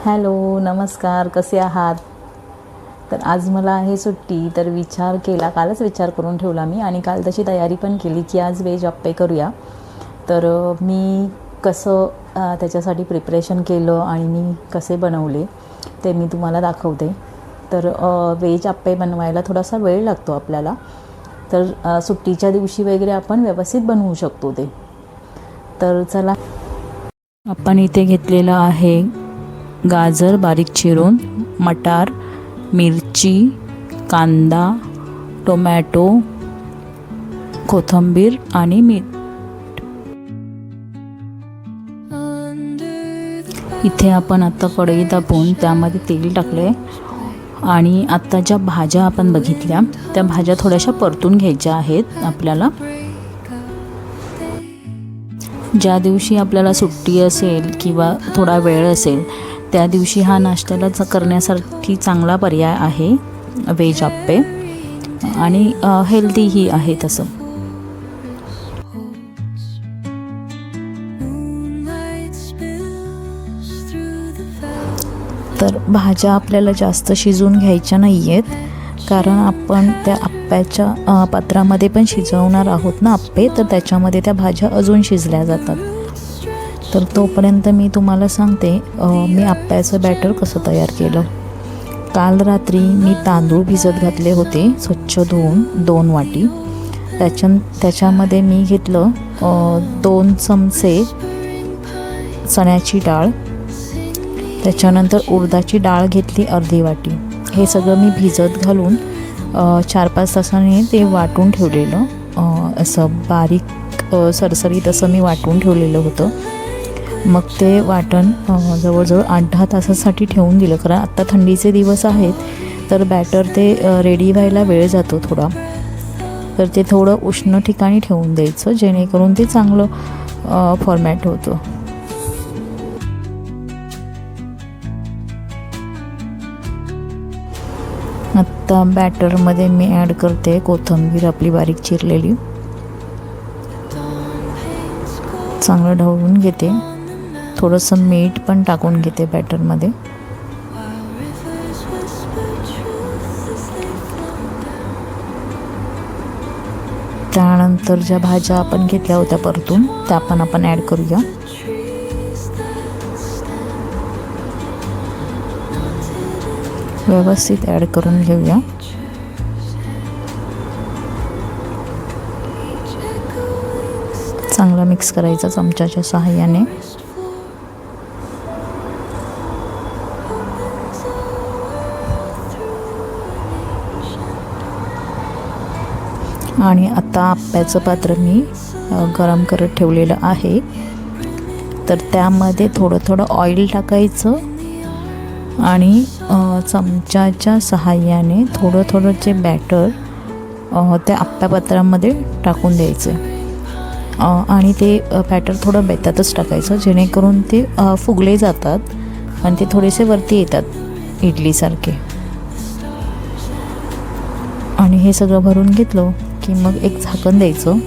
Hello, नमस्कार. कसे आहात? तर आज मला आहे सुट्टी, तर कालच विचार करून ठेवला मी आणि काल तशी तयारी पण केली की आज व्हेज अप्पे करूया. तर मी कसं त्याच्यासाठी प्रिपरेशन केलं आणि मी कसे बनवले ते मी तुम्हाला दाखवते. तर व्हेज अप्पे बनवायला थोडासा वेळ लागतो आपल्याला, तर सुट्टीच्या दिवशी वगैरे आपण व्यवस्थित बनवू शकतो ते. तर चला, आपण इथे घेतलेलं आहे गाजर बारीक चिरून, मटार, मिरची, कांदा, टोमॅटो, कोथिंबीर आणि मीठ. इथे आपण आता कढई तापवून त्यामध्ये तेल टाकले आणि आता ज्या भाज्या आपण बघितल्या त्या भाज्या थोड्याशा परतून घ्यायच्या आहेत आपल्याला. ज्या दिवशी आपल्याला सुट्टी असेल किंवा थोडा वेळ असेल त्या दिवशी हा नाश्त्याला करण्यासाठी चांगला पर्याय आहे व्हेज अप्पे, आणि हेल्दीही आहे तसं. तर भाज्या आपल्याला जास्त शिजवून घ्यायच्या नाही आहेत, कारण आपण त्या अप्प्याच्या पात्रामध्ये पण शिजवणार आहोत ना अप्पे, तर त्याच्यामध्ये त्या भाज्या अजून शिजल्या जातात. तर तोपर्यंत मी तुम्हाला सांगते मी अप्प्याचं बॅटर कसं तयार केलं. काल रात्री मी तांदूळ भिजत घातले होते स्वच्छ धुवून 2 वाटी. त्याच्यामध्ये मी घेतलं 2 चमचे चण्याची डाळ, त्याच्यानंतर उडदाची डाळ घेतली अर्धी वाटी. हे सगळं मी भिजत घालून 4-5 तासांनी ते वाटून ठेवलेलं, असं बारीक सरसरीत असं मी वाटून ठेवलेलं होतं. मग ते वाटण जवळजवळ 8-10 तासासाठी ठेवून दिलं, कारण आत्ता थंडीचे दिवस आहेत तर बॅटर ते रेडी व्हायला वेळ जातो थोडा. तर ते थोडं उष्ण ठिकाणी ठेवून द्यायचं, जेणेकरून ते चांगलं फॉर्मॅट होतं. आत्ता बॅटरमध्ये मी ॲड करते कोथिंबीर आपली बारीक चिरलेली. चांगलं ढवळून घेते, थोडंसं मीठ पण टाकून घेते बॅटरमध्ये. त्यानंतर ज्या भाज्या आपण घेतल्या होत्या परतून त्या पण आपण ॲड करूया. व्यवस्थित ॲड करून घेऊया. चांगला मिक्स करायचा चमच्याच्या सहाय्याने. आणि आता अप्प्याचं पात्र मी गरम करत ठेवलेलं आहे, तर त्यामध्ये थोडं ऑइल टाकायचं आणि चमच्याच्या सहाय्याने थोडं जे बॅटर त्या अप्प्यापात्रामध्ये टाकून द्यायचं. आणि ते बॅटर थोडं बेतातच टाकायचं, जेणेकरून ते फुगले जातात आणि ते थोडेसे वरती येतात इडलीसारखे. आणि हे सगळं भरून घेतलं की मग एक झाकण द्यायचं.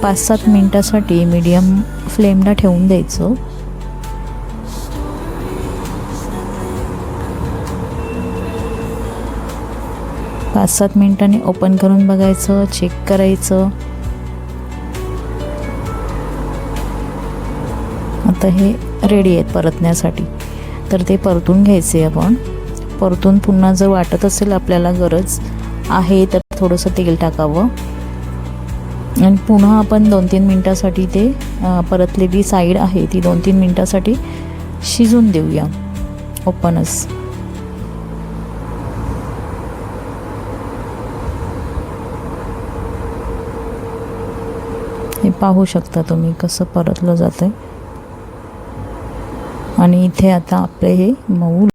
5-7 मिनटासाठी मीडियम फ्लेमला ठेवून द्यायचं. पाच 7 मिनिटांनी ओपन करून बघायचं, चेक करायचं. आता हे रेडी आहेत परतण्यासाठी, तर ते परतून घ्यायचे आपण. परतून पुन्हा जर वाटत असेल आपल्याला गरज आहे तर थोडंसं तेल टाकावं आणि पुन्हा आपण 2-3 मिनटासाठी ते परतलेली साईड आहे ती 2-3 मिनटासाठी शिजून देऊया ओपनच. हे पाहू शकता तुम्ही कसं परतलं जातं आहे. आणि इथे आता आपले हे मऊ